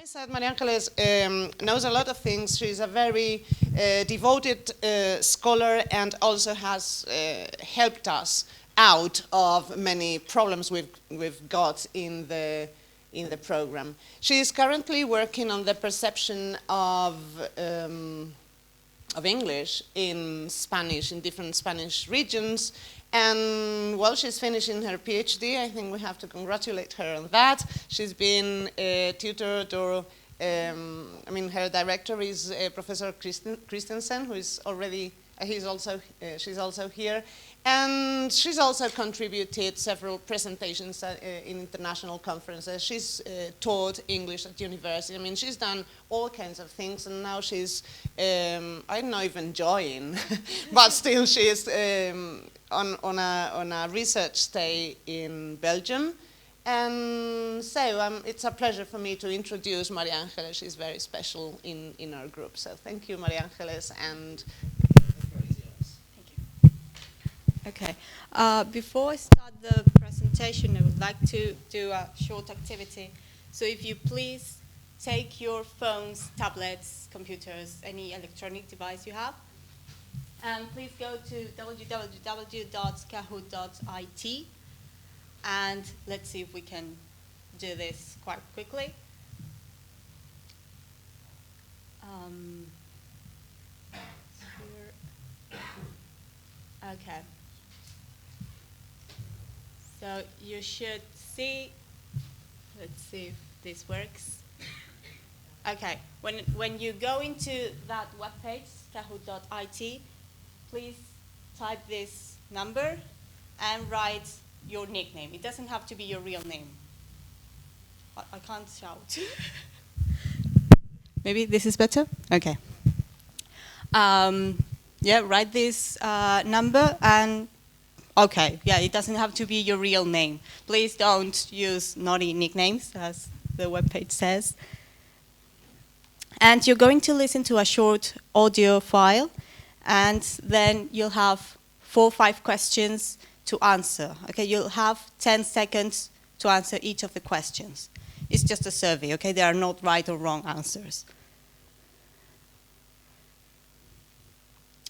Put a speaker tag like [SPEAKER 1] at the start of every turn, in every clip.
[SPEAKER 1] I said, Maria Angeles knows a lot of things. She's a very devoted scholar and also has helped us out of many problems we've got in the program. She is currently working on the perception of English in Spanish, in different Spanish regions. And while she's finishing her PhD, I think we have to congratulate her on that. She's been tutored, or her director is Professor Christensen, who is already, she's also here. And she's also contributed several presentations in international conferences. She's taught English at university. I mean, she's done all kinds of things, and now she's, I'm not even enjoying, but still she's on a research stay in Belgium. And so it's a pleasure for me to introduce Maria Angeles. She's very special in our group. So thank you, Maria Angeles, and
[SPEAKER 2] Okay. Before I start the presentation, I would like to do a short activity. So if you please take your phones, tablets, computers, any electronic device you have, and please go to www.kahoot.it, and let's see if we can do this quite quickly. Okay. So you should see, let's see if this works. Okay, when you go into that webpage, kahoot.it, please type this number and write your nickname. It doesn't have to be your real name. I can't shout. Maybe this is better? Okay. Yeah, write this number and okay, yeah, it doesn't have to be your real name. Please don't use naughty nicknames, as the webpage says. And you're going to listen to a short audio file, and then you'll have 4 or 5 questions to answer. Okay, you'll have 10 seconds to answer each of the questions. It's just a survey, okay? There are not right or wrong answers.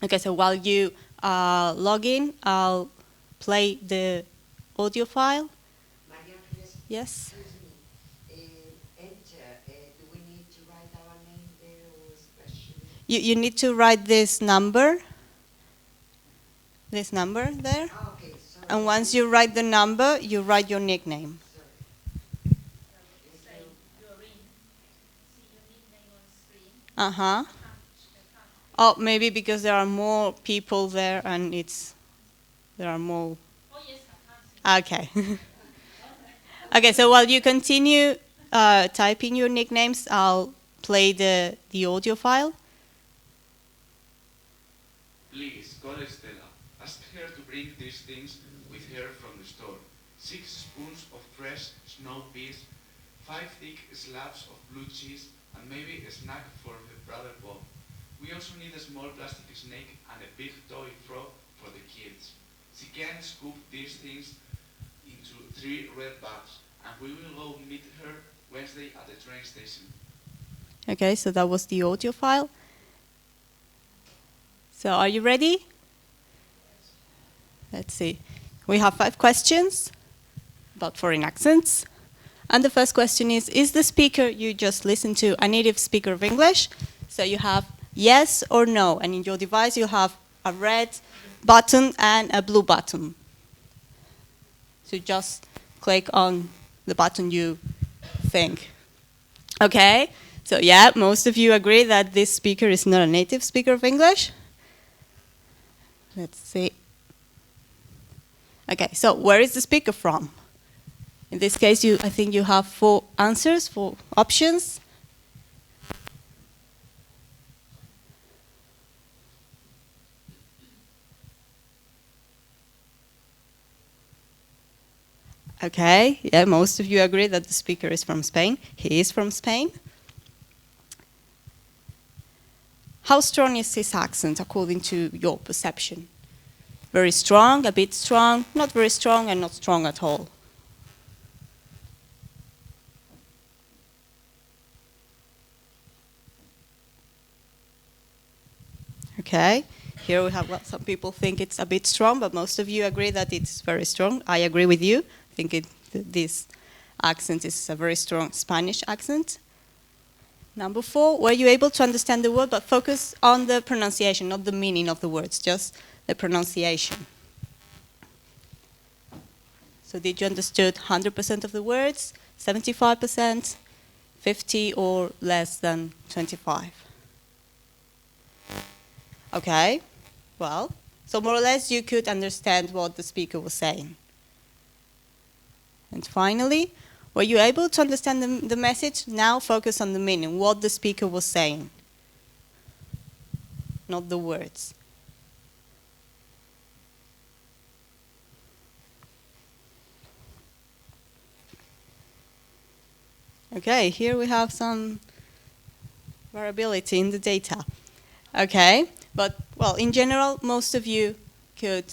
[SPEAKER 2] Okay, so while you log in, I'll play the audio file.
[SPEAKER 3] Maria,
[SPEAKER 2] yes?
[SPEAKER 3] excuse me. Enter. Do we need to write our name there or especially?
[SPEAKER 2] You need to write this number there.
[SPEAKER 3] Oh, okay, sorry.
[SPEAKER 2] And once you write the number, you write your nickname.
[SPEAKER 3] Sorry.
[SPEAKER 2] Uh-huh. Oh, maybe because there are more people there and there are more.
[SPEAKER 4] Oh, yes, I can't see.
[SPEAKER 2] Okay. Okay, so while you continue typing your nicknames, I'll play the audio file.
[SPEAKER 5] Please, call Estela. Ask her to bring these things with her from the store. 6 spoons of fresh snow peas, 5 thick slabs of blue cheese, and maybe a snack for her brother Bob. We also need a small plastic snake and a big toy frog for the kids. She can scoop these things into 3 red bags, and we will go meet her Wednesday at the train station.
[SPEAKER 2] Okay, so that was the audio file. So are you ready? Let's see. We have 5 questions about foreign accents. And the first question is the speaker you just listened to a native speaker of English? So you have yes or no, and in your device you have a red button and a blue button. So just click on the button you think. Okay, so yeah, most of you agree that this speaker is not a native speaker of English. Let's see. Okay, so where is the speaker from? In this case, I think you have 4 answers, 4 options. Okay, yeah, most of you agree that the speaker is from Spain. He is from Spain. How strong is his accent according to your perception? Very strong, a bit strong, not very strong, and not strong at all. Okay. Here we have, well, some people think it's a bit strong, but most of you agree that it's very strong. I agree with you. I think this accent is a very strong Spanish accent. Number 4, were you able to understand the word, but focus on the pronunciation, not the meaning of the words, just the pronunciation. So did you understood 100% of the words, 75%, 50, or less than 25? Okay, well, so more or less you could understand what the speaker was saying. And finally, were you able to understand the message? Now focus on the meaning, what the speaker was saying, not the words. Okay, here we have some variability in the data. Okay, but, well, in general, most of you could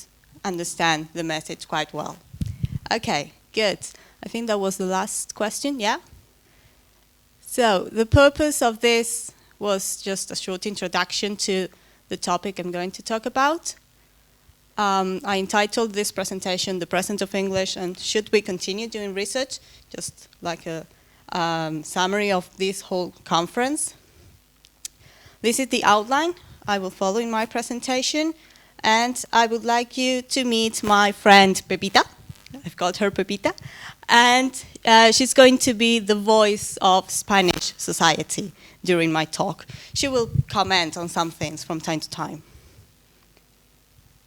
[SPEAKER 2] understand the message quite well. Okay, good. I think that was the last question, yeah? So, the purpose of this was just a short introduction to the topic I'm going to talk about. I entitled this presentation, The Presence of English and Should We Continue Doing Research? Just like a summary of this whole conference. This is the outline I will follow in my presentation, and I would like you to meet my friend Pepita. I've got her Pepita, and she's going to be the voice of Spanish society during my talk. She will comment on some things from time to time.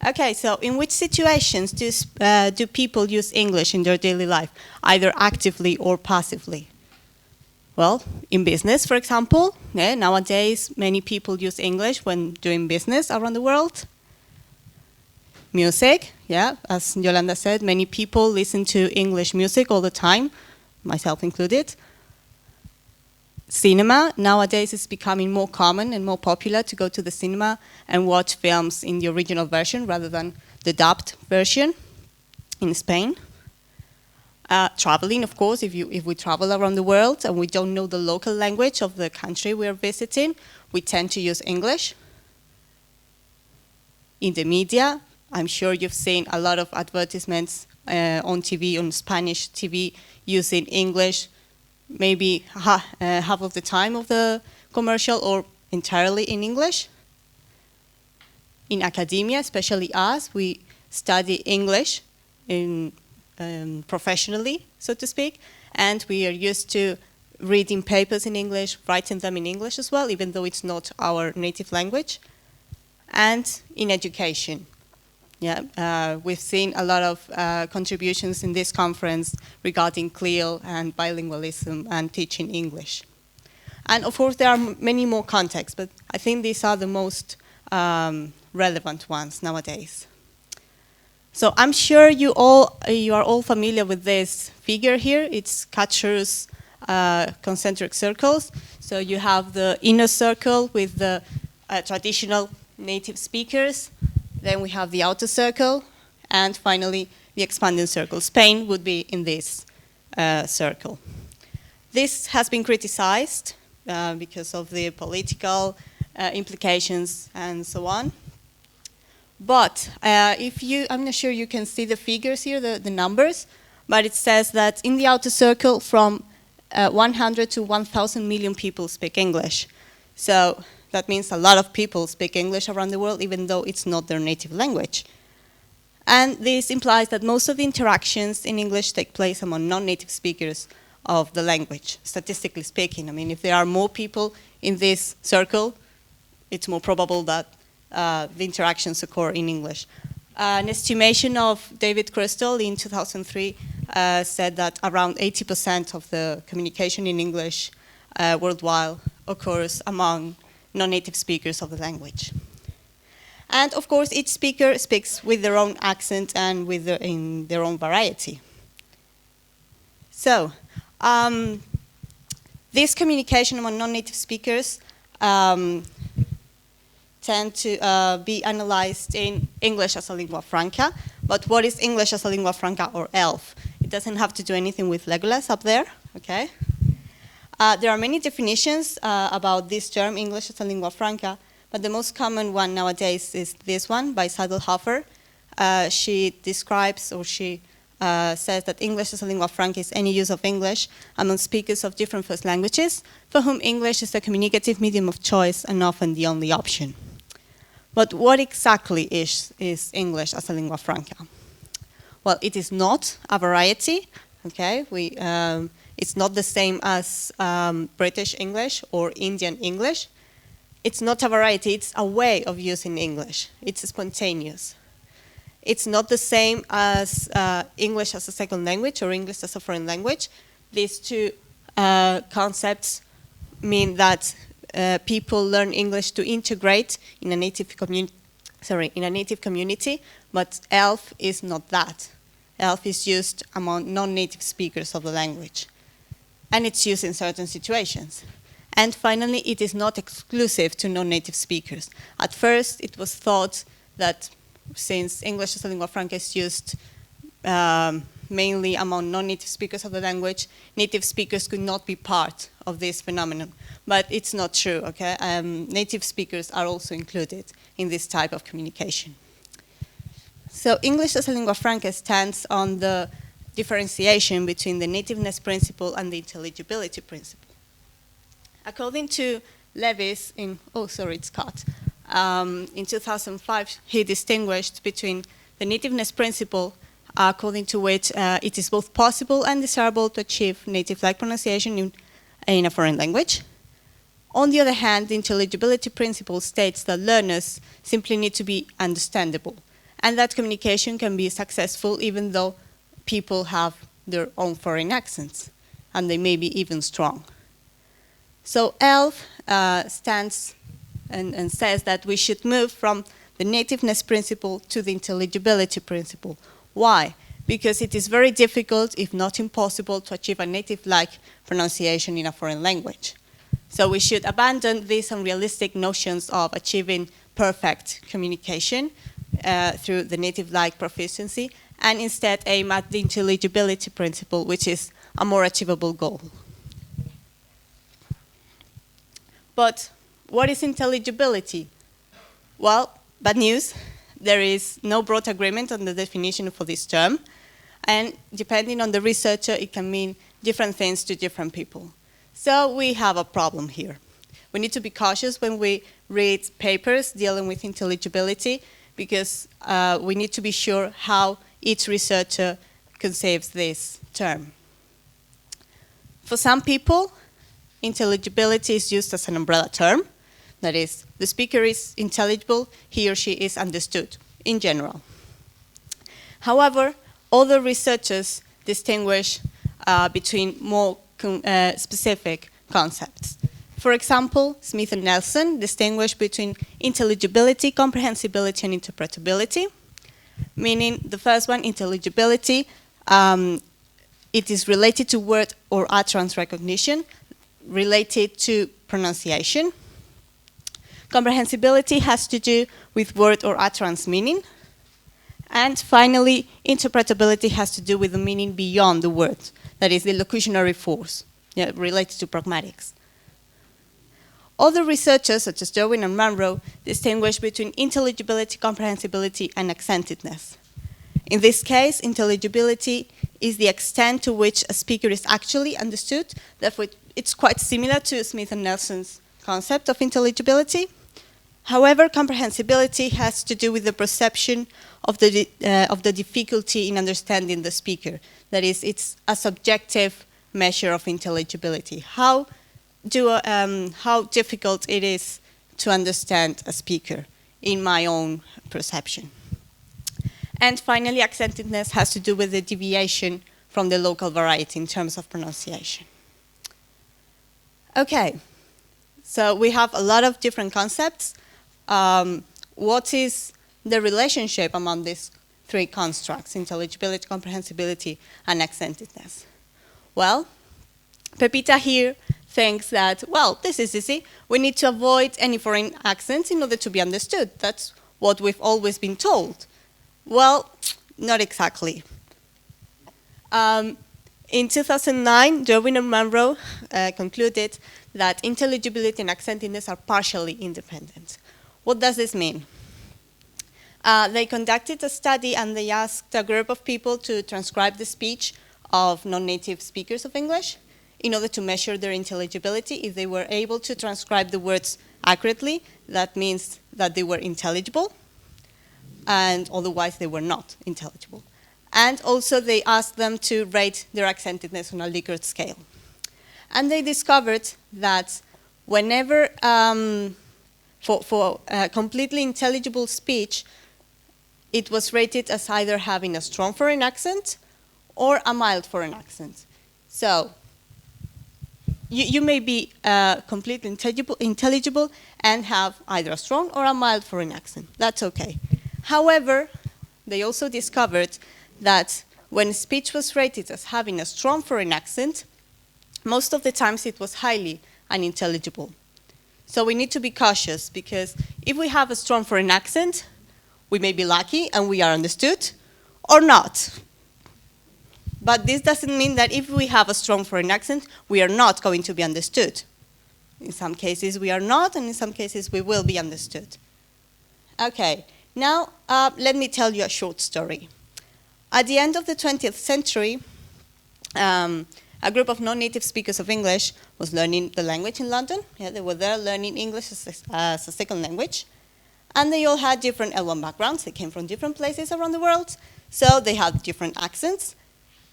[SPEAKER 2] Okay, so in which situations do people use English in their daily life, either actively or passively? Well, in business, for example, nowadays many people use English when doing business around the world. Music, yeah, as Yolanda said, many people listen to English music all the time, myself included. Cinema, nowadays it's becoming more common and more popular to go to the cinema and watch films in the original version rather than the dubbed version in Spain. Traveling, of course, if we travel around the world and we don't know the local language of the country we're visiting, we tend to use English. In the media, I'm sure you've seen a lot of advertisements on TV, on Spanish TV, using English, maybe half of the time of the commercial or entirely in English. In academia, especially us, we study English professionally, so to speak, and we are used to reading papers in English, writing them in English as well, even though it's not our native language. And in education, we've seen a lot of contributions in this conference regarding CLIL and bilingualism and teaching English. And of course, there are many more contexts, but I think these are the most relevant ones nowadays. So I'm sure you are all familiar with this figure here. It captures concentric circles. So you have the inner circle with the traditional native speakers. Then we have the outer circle, and finally the expanding circle. Spain would be in this circle. This has been criticized because of the political implications and so on. But I'm not sure you can see the figures here, the numbers, but it says that in the outer circle from 100 to 1,000 million people speak English. So that means a lot of people speak English around the world, even though it's not their native language. And this implies that most of the interactions in English take place among non-native speakers of the language, statistically speaking. I mean, if there are more people in this circle, it's more probable that the interactions occur in English. An estimation of David Crystal in 2003 said that around 80% of the communication in English worldwide occurs among non-native speakers of the language. And of course, each speaker speaks with their own accent and in their own variety. So, this communication among non-native speakers tend to be analyzed in English as a lingua franca. But what is English as a lingua franca, or ELF? It doesn't have to do anything with Legolas up there, okay? There are many definitions about this term, English as a lingua franca, but the most common one nowadays is this one by Saddlehofer. She describes, or she says that English as a lingua franca is any use of English among speakers of different first languages, for whom English is the communicative medium of choice and often the only option. But what exactly is English as a lingua franca? Well, it is not a variety, okay? It's not the same as British English or Indian English. It's not a variety, it's a way of using English. It's spontaneous. It's not the same as English as a second language or English as a foreign language. These two concepts mean that people learn English to integrate in a native community, but ELF is not that. ELF is used among non-native speakers of the language, and it's used in certain situations. And finally, it is not exclusive to non-native speakers. At first, it was thought that since English as a lingua franca is used mainly among non-native speakers of the language, native speakers could not be part of this phenomenon. But it's not true, okay? Native speakers are also included in this type of communication. So English as a lingua franca stands on the differentiation between the nativeness principle and the intelligibility principle. According to Levis in 2005, he distinguished between the nativeness principle, according to which it is both possible and desirable to achieve native-like pronunciation in a foreign language. On the other hand, the intelligibility principle states that learners simply need to be understandable, and that communication can be successful even though people have their own foreign accents, and they may be even strong. So ELF stands and says that we should move from the nativeness principle to the intelligibility principle. Why? Because it is very difficult, if not impossible, to achieve a native-like pronunciation in a foreign language. So we should abandon these unrealistic notions of achieving perfect communication through the native-like proficiency, and instead aim at the intelligibility principle, which is a more achievable goal. But what is intelligibility? Well, bad news. There is no broad agreement on the definition for this term, and depending on the researcher, it can mean different things to different people. So we have a problem here. We need to be cautious when we read papers dealing with intelligibility, because we need to be sure how each researcher conceives this term. For some people, intelligibility is used as an umbrella term. That is, the speaker is intelligible, he or she is understood, in general. However, other researchers distinguish between more specific concepts. For example, Smith and Nelson distinguish between intelligibility, comprehensibility, and interpretability, meaning the first one, intelligibility, it is related to word or utterance recognition, related to pronunciation. Comprehensibility has to do with word or utterance meaning. And finally, interpretability has to do with the meaning beyond the word, that is the locutionary force, related to pragmatics. Other researchers, such as Derwin and Munro, distinguish between intelligibility, comprehensibility, and accentedness. In this case, intelligibility is the extent to which a speaker is actually understood. Therefore, it's quite similar to Smith and Nelson's concept of intelligibility. However, comprehensibility has to do with the perception of the difficulty in understanding the speaker. That is, it's a subjective measure of intelligibility. How difficult it is to understand a speaker in my own perception. And finally, accentedness has to do with the deviation from the local variety in terms of pronunciation. Okay, so we have a lot of different concepts. What is the relationship among these three constructs, intelligibility, comprehensibility, and accentedness? Well, Pepita here thinks that, well, this is easy. We need to avoid any foreign accents in order to be understood. That's what we've always been told. Well, not exactly. In 2009, Derwin and Munro concluded that intelligibility and accentedness are partially independent. What does this mean? They conducted a study and they asked a group of people to transcribe the speech of non-native speakers of English in order to measure their intelligibility. If they were able to transcribe the words accurately, that means that they were intelligible, and otherwise they were not intelligible. And also they asked them to rate their accentedness on a Likert scale. And they discovered that whenever, for completely intelligible speech, it was rated as either having a strong foreign accent or a mild foreign accent. So you may be completely intelligible and have either a strong or a mild foreign accent. That's okay. However, they also discovered that when speech was rated as having a strong foreign accent, most of the times it was highly unintelligible. So we need to be cautious, because if we have a strong foreign accent, we may be lucky and we are understood, or not. But this doesn't mean that if we have a strong foreign accent, we are not going to be understood. In some cases we are not, and in some cases we will be understood. Okay, now let me tell you a short story. At the end of the 20th century, a group of non-native speakers of English was learning the language in London. Yeah, they were there learning English as a second language. And they all had different L1 backgrounds. They came from different places around the world, so they had different accents.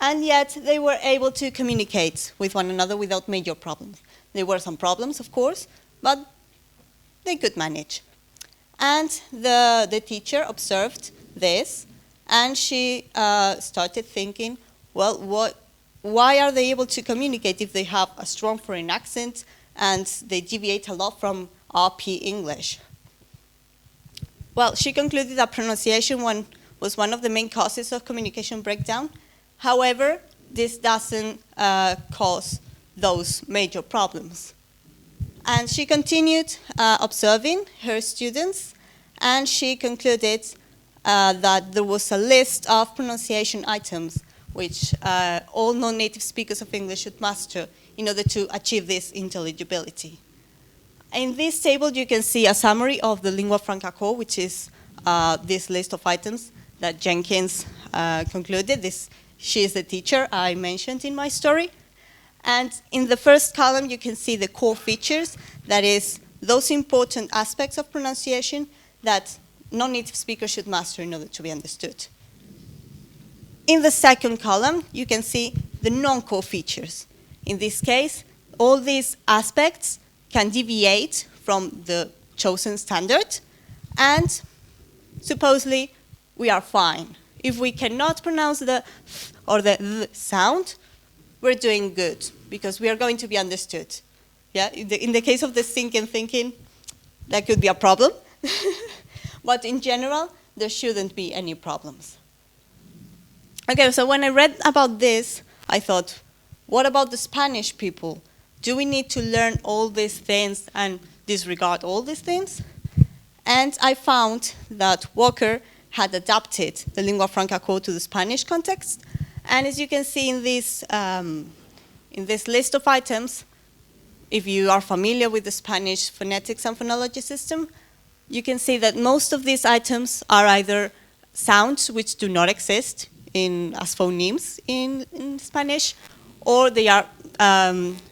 [SPEAKER 2] And yet they were able to communicate with one another without major problems. There were some problems, of course, but they could manage. And the teacher observed this, and she started thinking, well, why are they able to communicate if they have a strong foreign accent and they deviate a lot from RP English? Well, she concluded that pronunciation was one of the main causes of communication breakdown. However, this doesn't cause those major problems. And she continued observing her students, and she concluded that there was a list of pronunciation items which all non-native speakers of English should master in order to achieve this intelligibility. In this table, you can see a summary of the Lingua Franca Core, which is this list of items that Jenkins concluded. She is the teacher I mentioned in my story. And in the first column, you can see the core features, that is, those important aspects of pronunciation that non-native speakers should master in order to be understood. In the second column, you can see the non-core features. In this case, all these aspects can deviate from the chosen standard, and supposedly we are fine. If we cannot pronounce the th or the th sound, we're doing good, because we are going to be understood. Yeah? In the case of the thinking, that could be a problem. But in general, there shouldn't be any problems. Okay, so when I read about this, I thought, what about the Spanish people? Do we need to learn all these things and disregard all these things? And I found that Walker had adapted the Lingua Franca Code to the Spanish context. And as you can see in this list of items, if you are familiar with the Spanish phonetics and phonology system, you can see that most of these items are either sounds which do not exist as phonemes in Spanish, or they are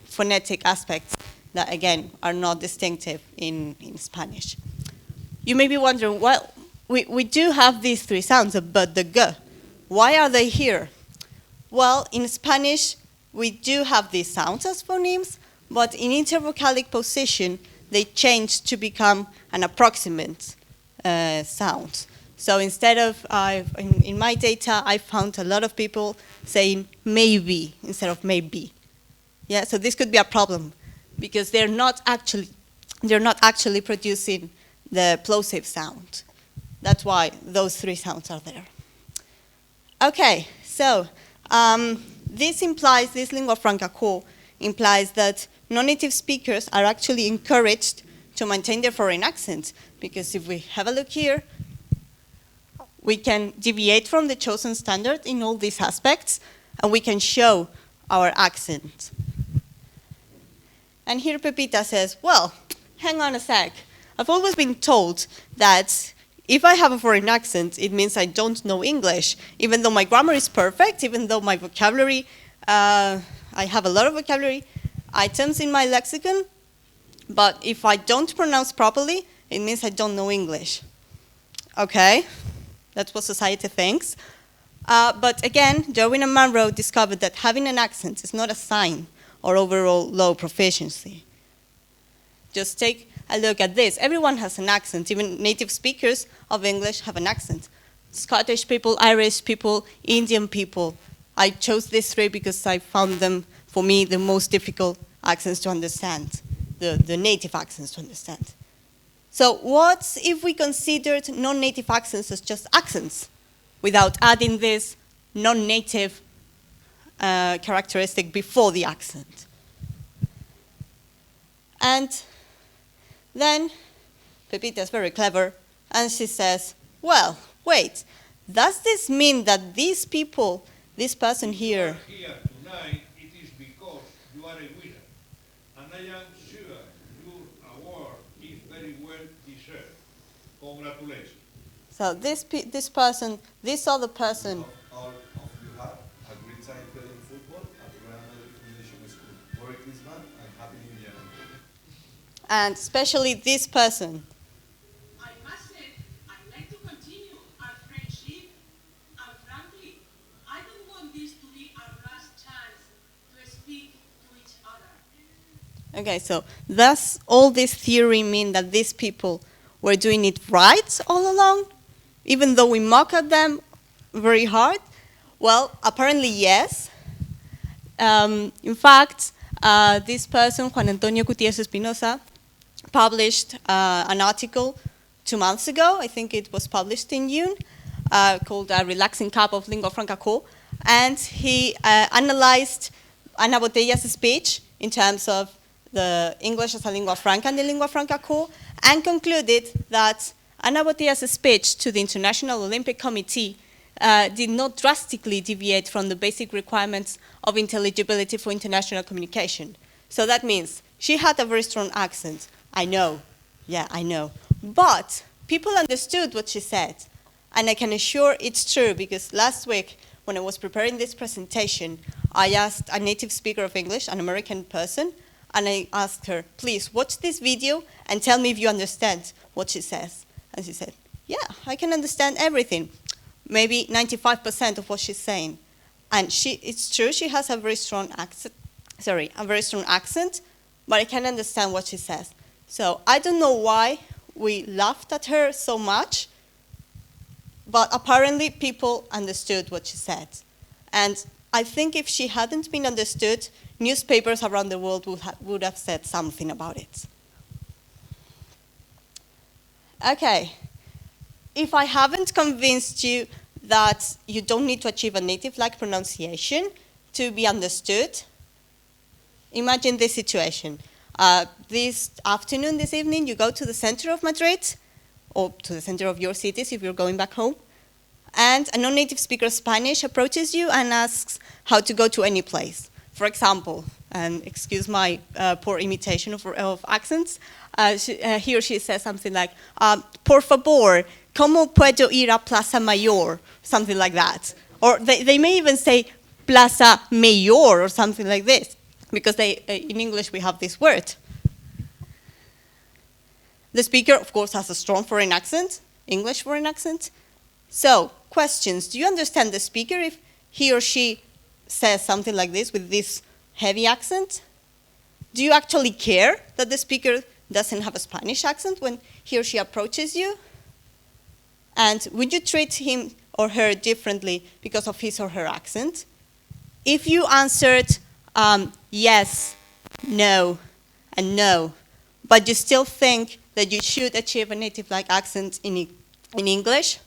[SPEAKER 2] phonetic aspects that, again, are not distinctive in Spanish. You may be wondering, well, we do have these three sounds, but the g, why are they here? Well, in Spanish, we do have these sounds as phonemes, but in intervocalic position, they change to become an approximate sound. So instead of, in my data, I found a lot of people saying maybe instead of maybe. Yeah, so this could be a problem, because they're not actually producing the plosive sound. That's why those three sounds are there. Okay, so this Lingua Franca Core implies that non-native speakers are actually encouraged to maintain their foreign accent, because if we have a look here, we can deviate from the chosen standard in all these aspects, and we can show our accent. And here Pepita says, well, hang on a sec. I've always been told that if I have a foreign accent, it means I don't know English, even though my grammar is perfect, even though my vocabulary, I have a lot of vocabulary items in my lexicon, but if I don't pronounce properly, it means I don't know English. Okay, that's what society thinks. But again, Darwin and Monroe discovered that having an accent is not a sign or overall low proficiency. Just take a look at this. Everyone has an accent. Even native speakers of English have an accent. Scottish people, Irish people, Indian people. I chose these three because I found them, for me, the most difficult accents to understand, the native accents to understand. So what if we considered non-native accents as just accents, without adding this non-native characteristic before the accent? And then Pepita is very clever, and she says, well, wait, does this mean that these people, this person here...
[SPEAKER 6] Here tonight, it is because you are a winner, and I am sure your award is very well deserved. Congratulations.
[SPEAKER 2] So this person, this other person,
[SPEAKER 7] All of you have a great time playing football at the Real Madrid Foundation School. Merry Christmas and Happy New Year.
[SPEAKER 2] and especially this person.
[SPEAKER 4] I must say, I'd like to continue our friendship, and frankly, I don't want this to be our last chance to speak to each other.
[SPEAKER 2] Okay, so does all this theory mean that these people were doing it right all along, even though we mock at them very hard? Well, apparently yes. In fact, this person, Juan Antonio Gutiérrez Espinosa, published an article 2 months ago. I think it was published in June, called A Relaxing Cup of Lingua Franca Co. And he analyzed Ana Botella's speech in terms of the English as a lingua franca and the lingua franca core, and concluded that Ana Botella's speech to the International Olympic Committee did not drastically deviate from the basic requirements of intelligibility for international communication. So that means she had a very strong accent. I know. Yeah, I know. But people understood what she said. And I can assure it's true, because last week, when I was preparing this presentation, I asked a native speaker of English, an American person, and I asked her, please watch this video and tell me if you understand what she says. And she said, yeah, I can understand everything. Maybe 95% of what she's saying. And it's true, she has a very strong accent, but I can understand what she says. So I don't know why we laughed at her so much, but apparently people understood what she said. And I think if she hadn't been understood, newspapers around the world would have said something about it. Okay, if I haven't convinced you that you don't need to achieve a native-like pronunciation to be understood, imagine this situation. This afternoon, this evening, you go to the center of Madrid, or to the center of your cities if you're going back home, and a non-native speaker of Spanish approaches you and asks how to go to any place. For example, and excuse my poor imitation of accents, he or she says something like, por favor, ¿cómo puedo ir a Plaza Mayor? Something like that. Or they may even say Plaza Mayor or something like this, because in English we have this word. The speaker, of course, has a strong foreign accent, English foreign accent. So, questions. Do you understand the speaker if he or she says something like this with this heavy accent? Do you actually care that the speaker doesn't have a Spanish accent when he or she approaches you? And would you treat him or her differently because of his or her accent? If you answered yes, no, and no, but you still think that you should achieve a native-like accent in English,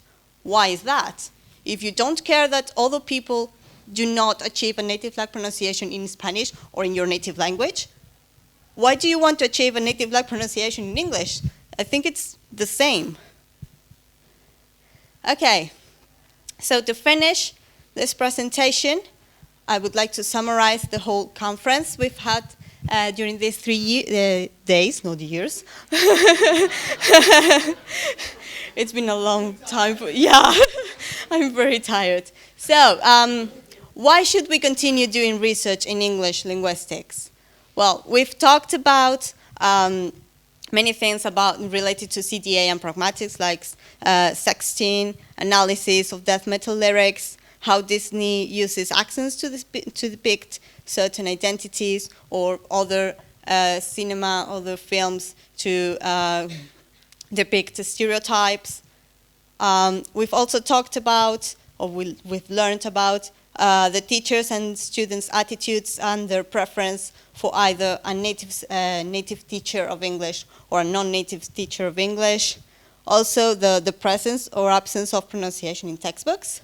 [SPEAKER 2] why is that? If you don't care that other people do not achieve a native-like pronunciation in Spanish or in your native language, why do you want to achieve a native-like pronunciation in English? I think it's the same. Okay, so to finish this presentation, I would like to summarize the whole conference we've had during these 3 days, not years. It's been a long time. Yeah, I'm very tired. So, why should we continue doing research in English linguistics? Well, we've talked about many things related to CDA and pragmatics, like sexting, analysis of death metal lyrics, how Disney uses accents to depict certain identities, or other cinema, other films to depict stereotypes. We've also talked about, or we've learned about, the teachers' and students' attitudes and their preference for either a native teacher of English or a non-native teacher of English. Also, the presence or absence of pronunciation in textbooks.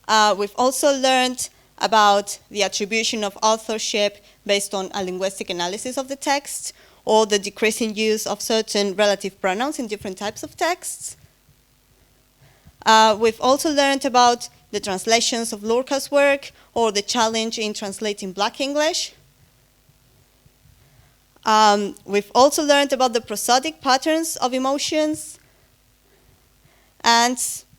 [SPEAKER 2] We've also learned about the attribution of authorship based on a linguistic analysis of the text, or the decreasing use of certain relative pronouns in different types of texts. We've also learned about the translations of Lorca's work, or the challenge in translating Black English. We've also learned about the prosodic patterns of emotions, and,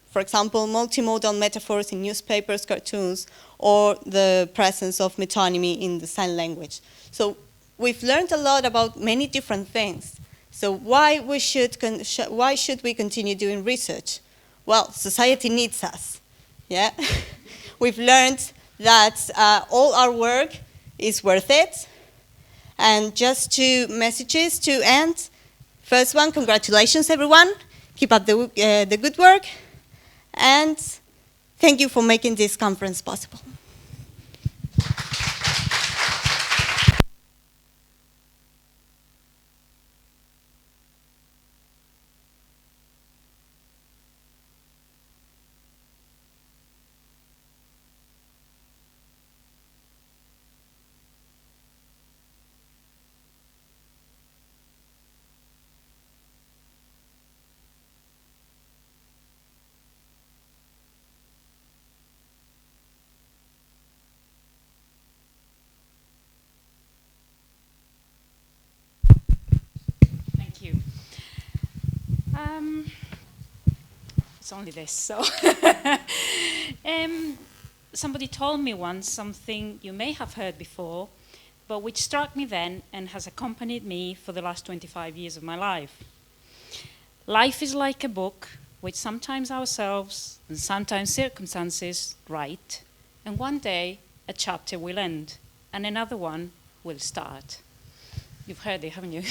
[SPEAKER 2] for example, multimodal metaphors in newspapers, cartoons, or the presence of metonymy in the sign language. So we've learned a lot about many different things. So why should we continue doing research? Well, society needs us. Yeah, we've learned that all our work is worth it. And just 2 messages to end. First one, congratulations, everyone. Keep up the good work. And thank you for making this conference possible.
[SPEAKER 8] Thank you. It's only this, so. Somebody told me once something you may have heard before, but which struck me then and has accompanied me for the last 25 years of my life. Life is like a book which sometimes ourselves and sometimes circumstances write, and one day a chapter will end and another one will start. You've heard it, haven't you?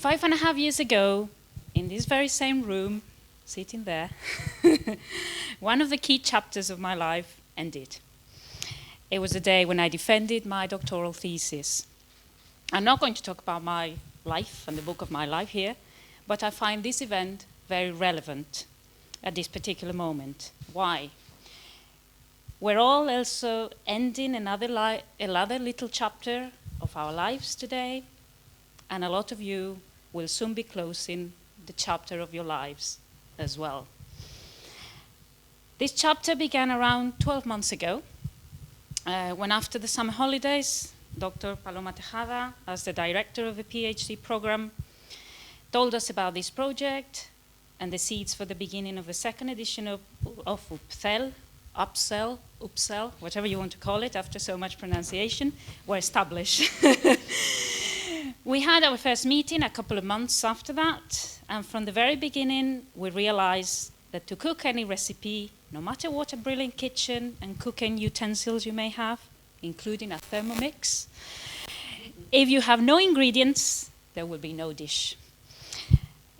[SPEAKER 8] 5.5 years ago, in this very same room, sitting there, one of the key chapters of my life ended. It was the day when I defended my doctoral thesis. I'm not going to talk about my life and the book of my life here, but I find this event very relevant at this particular moment. Why? We're all also ending another little chapter of our lives today, and a lot of you will soon be closing the chapter of your lives as well. This chapter began around 12 months ago, when after the summer holidays, Dr. Paloma Tejada, as the director of the PhD program, told us about this project and the seeds for the beginning of the second edition of Upsell, whatever you want to call it, after so much pronunciation, were established. We had our first meeting a couple of months after that, and from the very beginning, we realized that to cook any recipe, no matter what a brilliant kitchen and cooking utensils you may have, including a Thermomix, if you have no ingredients, there will be no dish.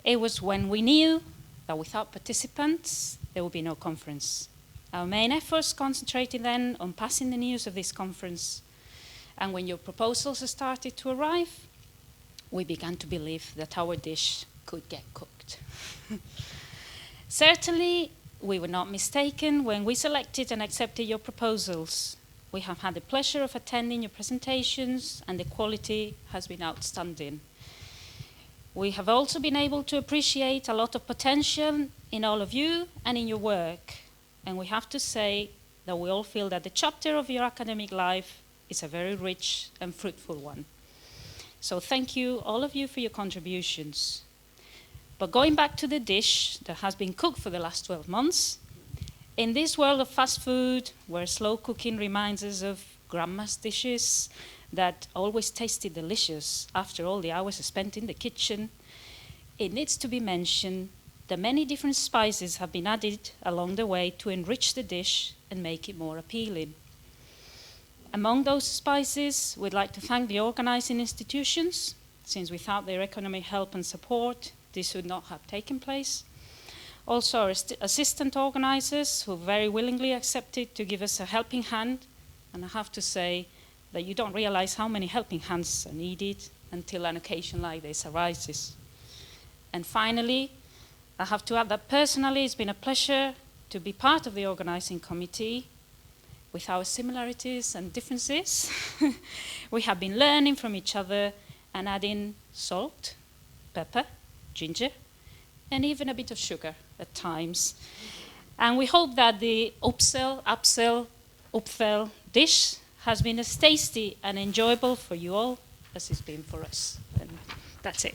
[SPEAKER 8] It was when we knew that without participants, there would be no conference. Our main efforts concentrated then on passing the news of this conference. And when your proposals started to arrive, we began to believe that our dish could get cooked. Certainly, we were not mistaken when we selected and accepted your proposals. We have had the pleasure of attending your presentations, and the quality has been outstanding. We have also been able to appreciate a lot of potential in all of you and in your work. And we have to say that we all feel that the chapter of your academic life is a very rich and fruitful one. So thank you, all of you, for your contributions. But going back to the dish that has been cooked for the last 12 months, in this world of fast food, where slow cooking reminds us of grandma's dishes that always tasted delicious after all the hours spent in the kitchen, it needs to be mentioned that many different spices have been added along the way to enrich the dish and make it more appealing. Among those spices, we'd like to thank the organizing institutions, since without their economic help and support, this would not have taken place. Also our assistant organizers, who very willingly accepted to give us a helping hand, and I have to say that you don't realize how many helping hands are needed until an occasion like this arises. And finally, I have to add that personally it's been a pleasure to be part of the organizing committee. With our similarities and differences, we have been learning from each other and adding salt, pepper, ginger, and even a bit of sugar at times. And we hope that the upsell dish has been as tasty and enjoyable for you all as it's been for us. And that's it.